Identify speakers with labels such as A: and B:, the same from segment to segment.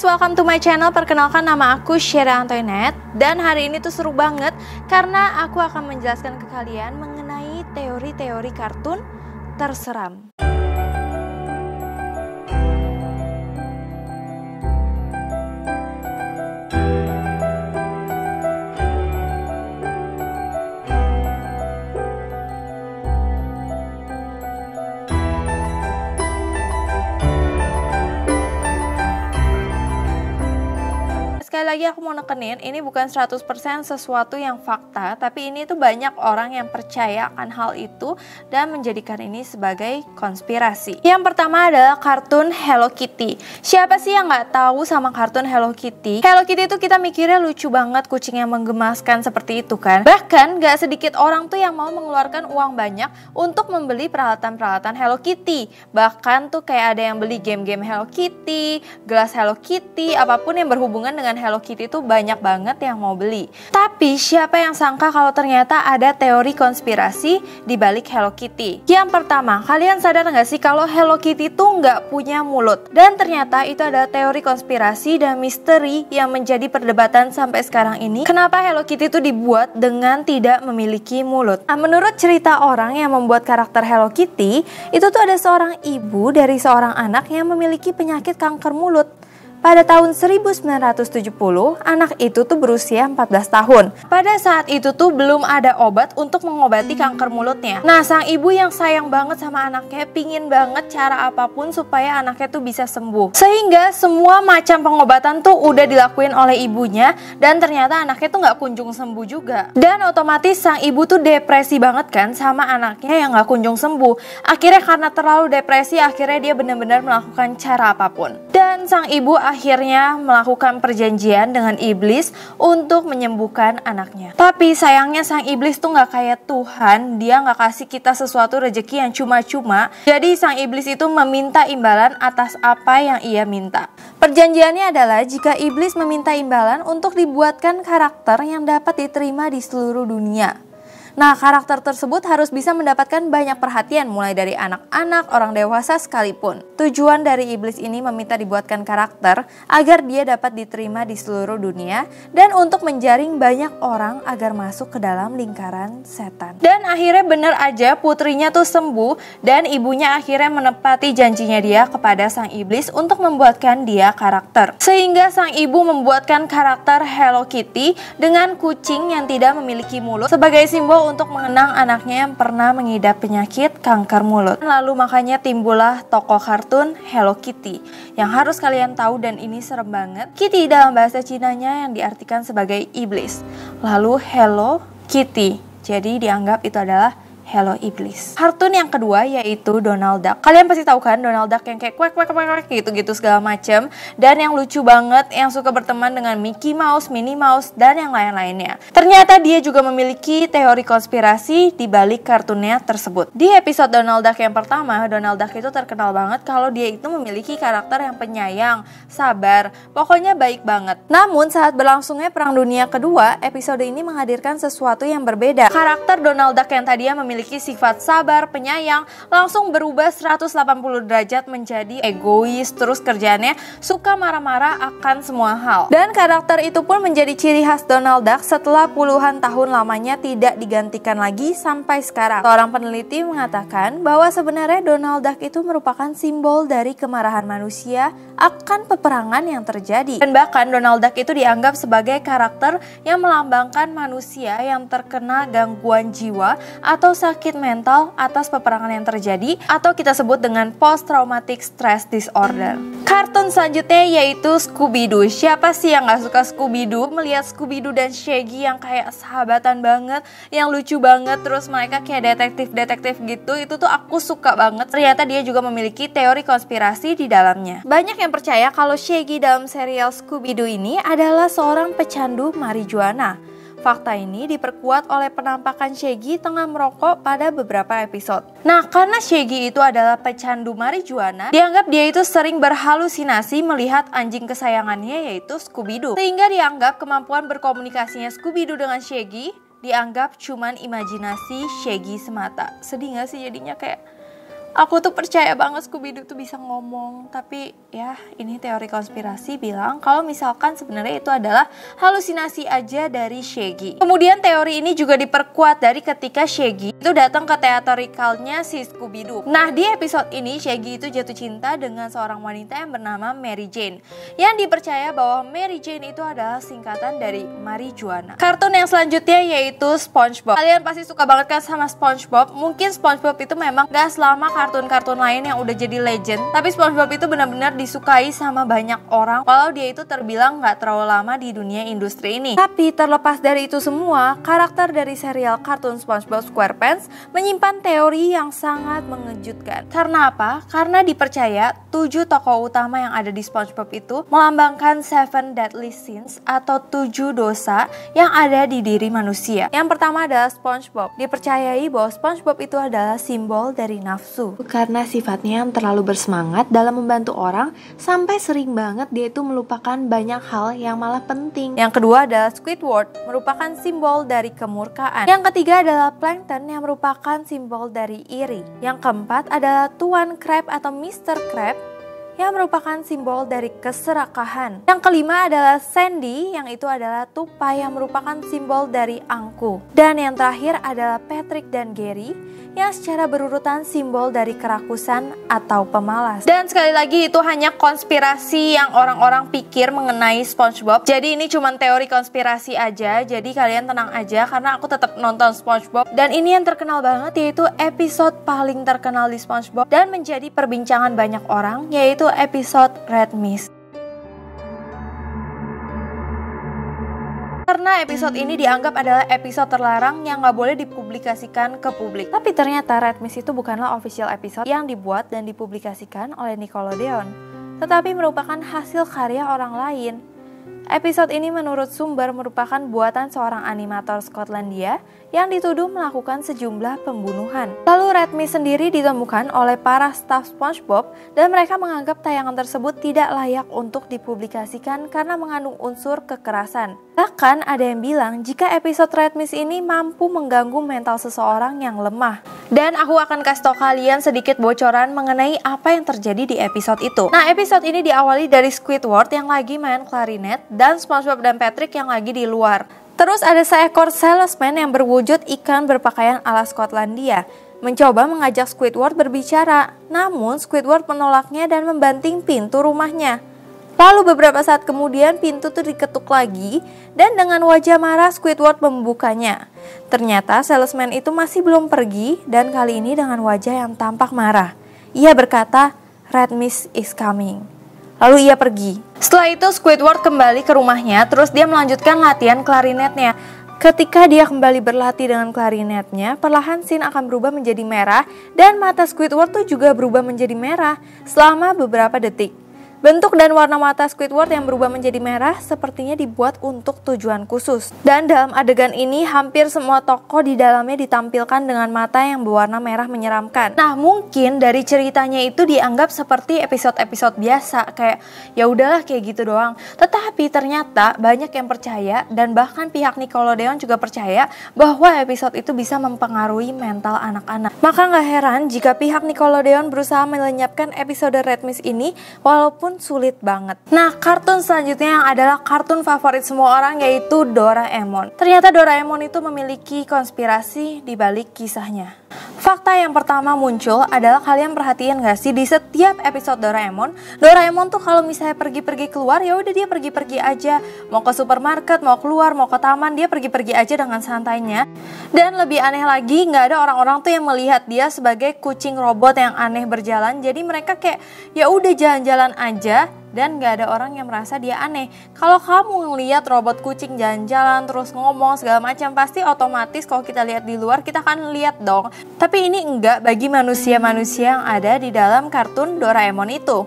A: guys, welcome to my channel. Perkenalkan, nama aku Sheila Antoinette. Dan hari ini tuh seru banget karena aku akan menjelaskan ke kalian mengenai teori-teori kartun terseram. Sekali lagi aku mau nekenin, ini bukan 100% sesuatu yang fakta, tapi ini tuh banyak orang yang percaya akan hal itu dan menjadikan ini sebagai konspirasi. Yang pertama adalah kartun Hello Kitty. Siapa sih yang nggak tahu sama kartun Hello Kitty? Hello Kitty itu kita mikirnya lucu banget, kucing yang menggemaskan seperti itu kan. Bahkan nggak sedikit orang tuh yang mau mengeluarkan uang banyak untuk membeli peralatan-peralatan Hello Kitty. Bahkan tuh kayak ada yang beli game-game Hello Kitty, gelas Hello Kitty, apapun yang berhubungan dengan Hello Kitty itu banyak banget yang mau beli. Tapi siapa yang sangka kalau ternyata ada teori konspirasi di balik Hello Kitty? Yang pertama, kalian sadar nggak sih kalau Hello Kitty itu nggak punya mulut? Dan ternyata itu adalah teori konspirasi dan misteri yang menjadi perdebatan sampai sekarang ini. Kenapa Hello Kitty itu dibuat dengan tidak memiliki mulut? Nah, menurut cerita orang yang membuat karakter Hello Kitty, itu tuh ada seorang ibu dari seorang anak yang memiliki penyakit kanker mulut. Pada tahun 1970, anak itu tuh berusia 14 tahun. Pada saat itu tuh belum ada obat untuk mengobati kanker mulutnya. Nah, sang ibu yang sayang banget sama anaknya, pingin banget cara apapun supaya anaknya tuh bisa sembuh. Sehingga semua macam pengobatan tuh udah dilakuin oleh ibunya, dan ternyata anaknya tuh nggak kunjung sembuh juga. Dan otomatis sang ibu tuh depresi banget kan sama anaknya yang nggak kunjung sembuh. Akhirnya karena terlalu depresi, akhirnya dia benar-benar melakukan cara apapun. Dan sang ibu akhirnya melakukan perjanjian dengan iblis untuk menyembuhkan anaknya. Tapi sayangnya sang iblis tuh gak kayak Tuhan, dia gak kasih kita sesuatu rezeki yang cuma-cuma. Jadi sang iblis itu meminta imbalan atas apa yang ia minta. Perjanjiannya adalah jika iblis meminta imbalan untuk dibuatkan karakter yang dapat diterima di seluruh dunia. Nah, karakter tersebut harus bisa mendapatkan banyak perhatian mulai dari anak-anak, orang dewasa sekalipun. Tujuan dari iblis ini meminta dibuatkan karakter agar dia dapat diterima di seluruh dunia dan untuk menjaring banyak orang agar masuk ke dalam lingkaran setan. Dan akhirnya bener aja putrinya tuh sembuh dan ibunya akhirnya menepati janjinya dia kepada sang iblis untuk membuatkan dia karakter. Sehingga sang ibu membuatkan karakter Hello Kitty dengan kucing yang tidak memiliki mulut sebagai simbol untuk mengenang anaknya yang pernah mengidap penyakit kanker mulut. Lalu makanya timbullah tokoh kartun Hello Kitty yang harus kalian tahu, dan ini serem banget. Kitty dalam bahasa Cinanya yang diartikan sebagai iblis. Lalu Hello Kitty, jadi dianggap itu adalah Hello Iblis. Kartun yang kedua yaitu Donald Duck. Kalian pasti tahu kan Donald Duck yang kayak kwek kwek kwek kwek gitu-gitu segala macem, dan yang lucu banget, yang suka berteman dengan Mickey Mouse, Minnie Mouse, dan yang lain-lainnya. Ternyata dia juga memiliki teori konspirasi di balik kartunnya tersebut. Di episode Donald Duck yang pertama, Donald Duck itu terkenal banget kalau dia itu memiliki karakter yang penyayang, sabar, pokoknya baik banget. Namun saat berlangsungnya Perang Dunia Kedua, episode ini menghadirkan sesuatu yang berbeda. Karakter Donald Duck yang tadinya memiliki sifat sabar, penyayang, langsung berubah 180 derajat menjadi egois, terus kerjaannya suka marah-marah akan semua hal. Dan karakter itu pun menjadi ciri khas Donald Duck setelah puluhan tahun lamanya tidak digantikan lagi sampai sekarang. Seorang peneliti mengatakan bahwa sebenarnya Donald Duck itu merupakan simbol dari kemarahan manusia akan peperangan yang terjadi. Dan bahkan Donald Duck itu dianggap sebagai karakter yang melambangkan manusia yang terkena gangguan jiwa atau sakit mental atas peperangan yang terjadi, atau kita sebut dengan post traumatic stress disorder. Kartun selanjutnya yaitu Scooby-Doo. Siapa sih yang gak suka Scooby-Doo? Melihat Scooby-Doo dan Shaggy yang kayak sahabatan banget, yang lucu banget, terus mereka kayak detektif-detektif gitu, itu tuh aku suka banget. Ternyata dia juga memiliki teori konspirasi di dalamnya. Banyak yang percaya kalau Shaggy dalam serial Scooby-Doo ini adalah seorang pecandu marijuana. Fakta ini diperkuat oleh penampakan Shaggy tengah merokok pada beberapa episode. Nah, karena Shaggy itu adalah pecandu marijuana, dianggap dia itu sering berhalusinasi melihat anjing kesayangannya yaitu Scooby-Doo. Sehingga dianggap kemampuan berkomunikasinya Scooby-Doo dengan Shaggy dianggap cuman imajinasi Shaggy semata. Sedih gak sih jadinya kayak Aku tuh percaya banget Scooby-Doo tuh bisa ngomong. Tapi ya ini teori konspirasi bilang kalau misalkan sebenarnya itu adalah halusinasi aja dari Shaggy. Kemudian teori ini juga diperkuat dari ketika Shaggy itu datang ke teatrikalnya si Scooby-Doo. Nah di episode ini Shaggy itu jatuh cinta dengan seorang wanita yang bernama Mary Jane, yang dipercaya bahwa Mary Jane itu adalah singkatan dari marijuana. Kartun yang selanjutnya yaitu SpongeBob. Kalian pasti suka banget kan sama SpongeBob. Mungkin SpongeBob itu memang gak selama kartun-kartun lain yang udah jadi legend, tapi SpongeBob itu benar-benar disukai sama banyak orang walau dia itu terbilang gak terlalu lama di dunia industri ini. Tapi terlepas dari itu semua, karakter dari serial kartun SpongeBob SquarePants menyimpan teori yang sangat mengejutkan. Karena apa? Karena dipercaya 7 tokoh utama yang ada di SpongeBob itu melambangkan 7 deadly sins atau 7 dosa yang ada di diri manusia. Yang pertama adalah SpongeBob. Dipercayai bahwa SpongeBob itu adalah simbol dari nafsu. Karena sifatnya yang terlalu bersemangat dalam membantu orang, sampai sering banget dia itu melupakan banyak hal yang malah penting. Yang kedua adalah Squidward, merupakan simbol dari kemurkaan. Yang ketiga adalah Plankton yang merupakan simbol dari iri. Yang keempat adalah Tuan Crab atau Mr. Crab yang merupakan simbol dari keserakahan. Yang kelima adalah Sandy, yang itu adalah tupai yang merupakan simbol dari angkuh. Dan yang terakhir adalah Patrick dan Gary, yang secara berurutan simbol dari kerakusan atau pemalas. Dan sekali lagi itu hanya konspirasi yang orang-orang pikir mengenai SpongeBob. Jadi ini cuma teori konspirasi aja, jadi kalian tenang aja karena aku tetap nonton SpongeBob. Dan ini yang terkenal banget, yaitu episode paling terkenal di SpongeBob dan menjadi perbincangan banyak orang, yaitu episode Red Mist. Karena episode ini dianggap adalah episode terlarang yang gak boleh dipublikasikan ke publik. Tapi ternyata Red Mist itu bukanlah official episode yang dibuat dan dipublikasikan oleh Nickelodeon, tetapi merupakan hasil karya orang lain. Episode ini menurut sumber merupakan buatan seorang animator Skotlandia yang dituduh melakukan sejumlah pembunuhan. Lalu Red Mist sendiri ditemukan oleh para staf SpongeBob dan mereka menganggap tayangan tersebut tidak layak untuk dipublikasikan karena mengandung unsur kekerasan. Bahkan ada yang bilang jika episode Red Mist ini mampu mengganggu mental seseorang yang lemah. Dan aku akan kasih tau kalian sedikit bocoran mengenai apa yang terjadi di episode itu. Nah, episode ini diawali dari Squidward yang lagi main klarinet dan SpongeBob dan Patrick yang lagi di luar. Terus ada seekor salesman yang berwujud ikan berpakaian ala Skotlandia mencoba mengajak Squidward berbicara. Namun Squidward menolaknya dan membanting pintu rumahnya. Lalu beberapa saat kemudian pintu itu diketuk lagi dan dengan wajah marah Squidward membukanya. Ternyata salesman itu masih belum pergi dan kali ini dengan wajah yang tampak marah. Ia berkata, "Red Mist is coming." Lalu ia pergi. Setelah itu Squidward kembali ke rumahnya, terus dia melanjutkan latihan klarinetnya. Ketika dia kembali berlatih dengan klarinetnya, perlahan scene akan berubah menjadi merah dan mata Squidward tuh juga berubah menjadi merah selama beberapa detik. Bentuk dan warna mata Squidward yang berubah menjadi merah sepertinya dibuat untuk tujuan khusus. Dan dalam adegan ini hampir semua tokoh di dalamnya ditampilkan dengan mata yang berwarna merah menyeramkan. Nah, mungkin dari ceritanya itu dianggap seperti episode-episode biasa, kayak ya udahlah kayak gitu doang. Tetapi ternyata banyak yang percaya dan bahkan pihak Nickelodeon juga percaya bahwa episode itu bisa mempengaruhi mental anak-anak. Maka gak heran jika pihak Nickelodeon berusaha melenyapkan episode Red Mist ini walaupun sulit banget. Nah, kartun selanjutnya yang adalah kartun favorit semua orang yaitu Doraemon. Ternyata Doraemon itu memiliki konspirasi di balik kisahnya. Fakta yang pertama muncul adalah kalian perhatiin gak sih di setiap episode Doraemon tuh kalau misalnya pergi-pergi keluar ya udah dia pergi-pergi aja, mau ke supermarket, mau keluar, mau ke taman, dia pergi-pergi aja dengan santainya. Dan lebih aneh lagi, nggak ada orang-orang tuh yang melihat dia sebagai kucing robot yang aneh berjalan. Jadi mereka kayak ya udah jalan-jalan aja dan nggak ada orang yang merasa dia aneh. Kalau kamu ngelihat robot kucing jalan-jalan terus ngomong segala macam, pasti otomatis kalau kita lihat di luar kita akan lihat dong. Tapi ini enggak bagi manusia-manusia yang ada di dalam kartun Doraemon itu.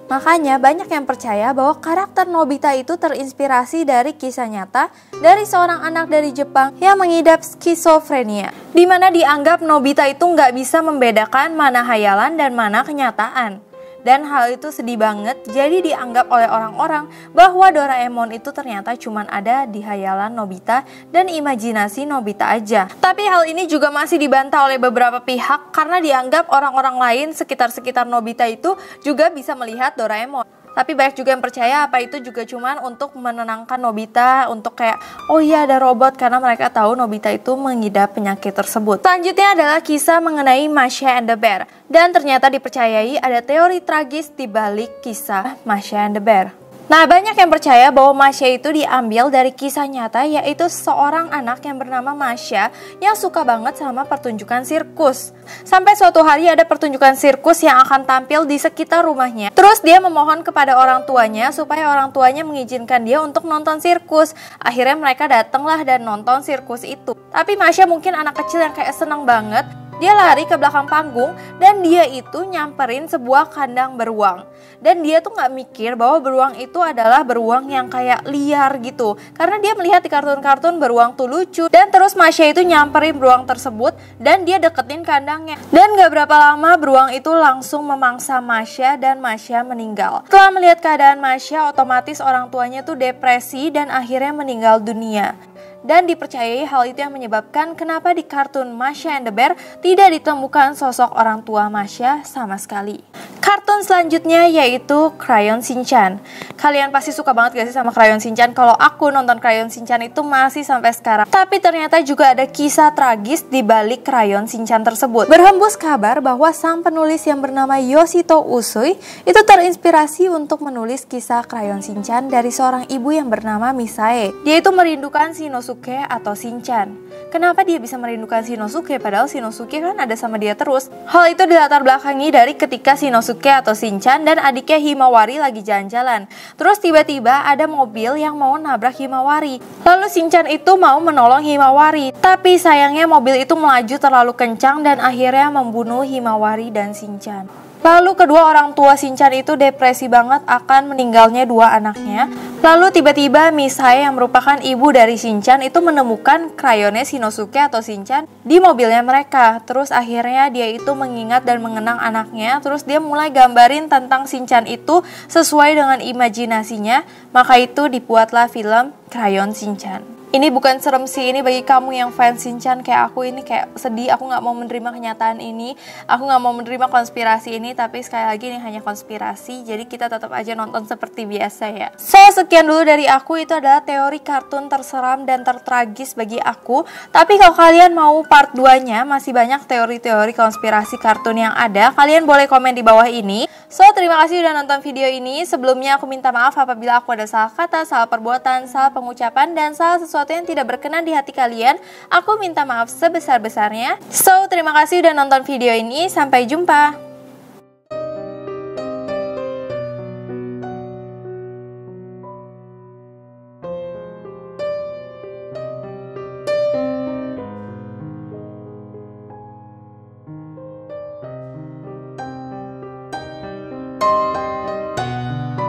A: Makanya banyak yang percaya bahwa karakter Nobita itu terinspirasi dari kisah nyata dari seorang anak dari Jepang yang mengidap skizofrenia, dimana dianggap Nobita itu nggak bisa membedakan mana hayalan dan mana kenyataan. Dan hal itu sedih banget, jadi dianggap oleh orang-orang bahwa Doraemon itu ternyata cuma ada di hayalan Nobita dan imajinasi Nobita aja. Tapi hal ini juga masih dibantah oleh beberapa pihak karena dianggap orang-orang lain sekitar Nobita itu juga bisa melihat Doraemon. Tapi banyak juga yang percaya apa itu juga cuman untuk menenangkan Nobita, untuk kayak oh iya ada robot, karena mereka tahu Nobita itu mengidap penyakit tersebut. Selanjutnya adalah kisah mengenai Masha and the Bear. Dan ternyata dipercayai ada teori tragis di balik kisah Masha and the Bear. Nah, banyak yang percaya bahwa Masha itu diambil dari kisah nyata, yaitu seorang anak yang bernama Masha yang suka banget sama pertunjukan sirkus. Sampai suatu hari ada pertunjukan sirkus yang akan tampil di sekitar rumahnya. Terus dia memohon kepada orang tuanya supaya orang tuanya mengizinkan dia untuk nonton sirkus. Akhirnya mereka datanglah dan nonton sirkus itu. Tapi Masha mungkin anak kecil yang kayak seneng banget. Dia lari ke belakang panggung dan dia itu nyamperin sebuah kandang beruang. Dan dia tuh gak mikir bahwa beruang itu adalah beruang yang kayak liar gitu. Karena dia melihat di kartun-kartun beruang tuh lucu. Dan terus Masha itu nyamperin beruang tersebut dan dia deketin kandangnya. Dan gak berapa lama beruang itu langsung memangsa Masha dan Masha meninggal. Setelah melihat keadaan Masha, otomatis orang tuanya tuh depresi dan akhirnya meninggal dunia. Dan dipercayai hal itu yang menyebabkan kenapa di kartun Masha and the Bear tidak ditemukan sosok orang tua Masha sama sekali. Kartun selanjutnya yaitu Crayon Shinchan. Kalian pasti suka banget gak sih sama Crayon Shinchan? Kalau aku nonton Crayon Shinchan itu masih sampai sekarang. Tapi ternyata juga ada kisah tragis di balik Crayon Shinchan tersebut. Berhembus kabar bahwa sang penulis yang bernama Yoshito Usui itu terinspirasi untuk menulis kisah Crayon Shinchan dari seorang ibu yang bernama Misae. Dia itu merindukan Shinosuke atau Shinchan. Kenapa dia bisa merindukan Shinosuke padahal Shinosuke kan ada sama dia terus? Hal itu dilatar belakangi dari ketika Shinosuke atau Shinchan dan adiknya Himawari lagi jalan-jalan. Terus tiba-tiba ada mobil yang mau nabrak Himawari. Lalu Shinchan itu mau menolong Himawari. Tapi sayangnya mobil itu melaju terlalu kencang dan akhirnya membunuh Himawari dan Shinchan. Lalu kedua orang tua Shinchan itu depresi banget akan meninggalnya dua anaknya. Lalu tiba-tiba Misae yang merupakan ibu dari Shinchan itu menemukan krayonnya Shinosuke atau Shinchan di mobilnya mereka. Terus akhirnya dia itu mengingat dan mengenang anaknya. Terus dia mulai gambarin tentang Shinchan itu sesuai dengan imajinasinya. Maka itu dibuatlah film Crayon Shinchan. Ini bukan serem sih, ini bagi kamu yang fans Shinchan kayak aku ini kayak sedih. Aku gak mau menerima kenyataan ini, aku gak mau menerima konspirasi ini. Tapi sekali lagi ini hanya konspirasi, jadi kita tetap aja nonton seperti biasa ya. So, sekian dulu dari aku, itu adalah teori kartun terseram dan tertragis bagi aku. Tapi kalau kalian mau part 2 nya, masih banyak teori-teori konspirasi kartun yang ada. Kalian boleh komen di bawah ini. So, terima kasih udah nonton video ini. Sebelumnya aku minta maaf apabila aku ada salah kata, salah perbuatan, salah pengucapan, dan salah sesuatu yang tidak berkenan di hati kalian. Aku minta maaf sebesar-besarnya. So, terima kasih udah nonton video ini. Sampai jumpa.